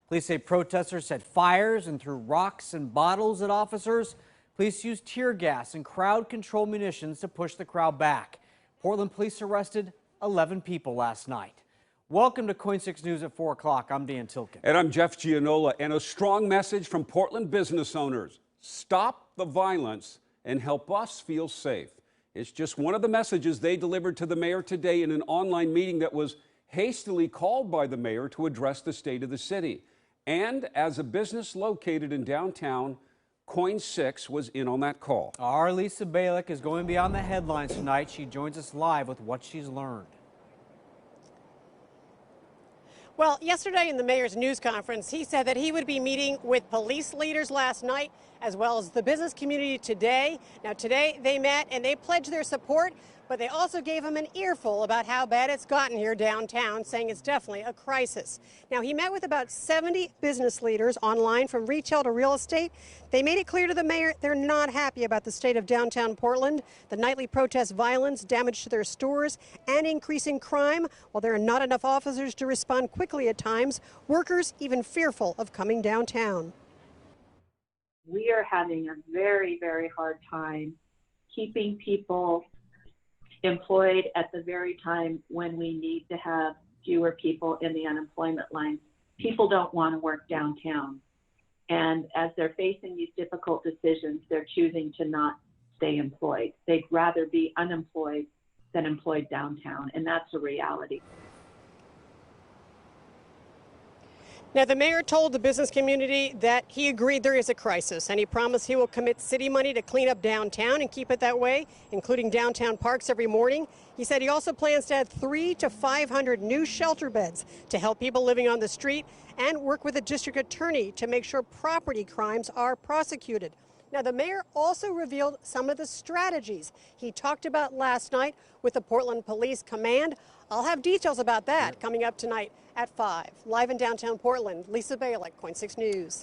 Police say protesters set fires and threw rocks and bottles at officers. Police used tear gas and crowd control munitions to push the crowd back. Portland police arrested 11 people last night. Welcome to KOIN 6 News at 4 o'clock. I'm Dan Tilkin. And I'm Jeff Gianola. And a strong message from Portland business owners. Stop the violence and help us feel safe. It's just one of the messages they delivered to the mayor today in an online meeting that was hastily called by the mayor to address the state of the city. And as a business located in downtown, KOIN 6 was in on that call. Our Lisa Balick is going beyond the headlines tonight. She joins us live with what she's learned. Well, yesterday in the mayor's news conference, he said that he would be meeting with police leaders last night as well as the business community today. Now, today they met and they pledged their support, but they also gave him an earful about how bad it's gotten here downtown, saying it's definitely a crisis. Now, he met with about 70 business leaders online from retail to real estate. They made it clear to the mayor they're not happy about the state of downtown Portland, the nightly protest violence, damage to their stores, and increasing crime. While there are not enough officers to respond quickly at times, workers even fearful of coming downtown. We are having a very, very hard time keeping people employed at the very time when we need to have fewer people in the unemployment line. People don't want to work downtown. And as they're facing these difficult decisions, they're choosing to not stay employed. They'd rather be unemployed than employed downtown, and that's a reality. Now, the mayor told the business community that he agreed there is a crisis, and he promised he will commit city money to clean up downtown and keep it that way, including downtown parks every morning. He said he also plans to add 300 to 500 new shelter beds to help people living on the street and work with the district attorney to make sure property crimes are prosecuted. Now, the mayor also revealed some of the strategies he talked about last night with the Portland Police Command. I'll have details about that coming up tonight at 5. Live in downtown Portland, Lisa Balick, KOIN 6 News.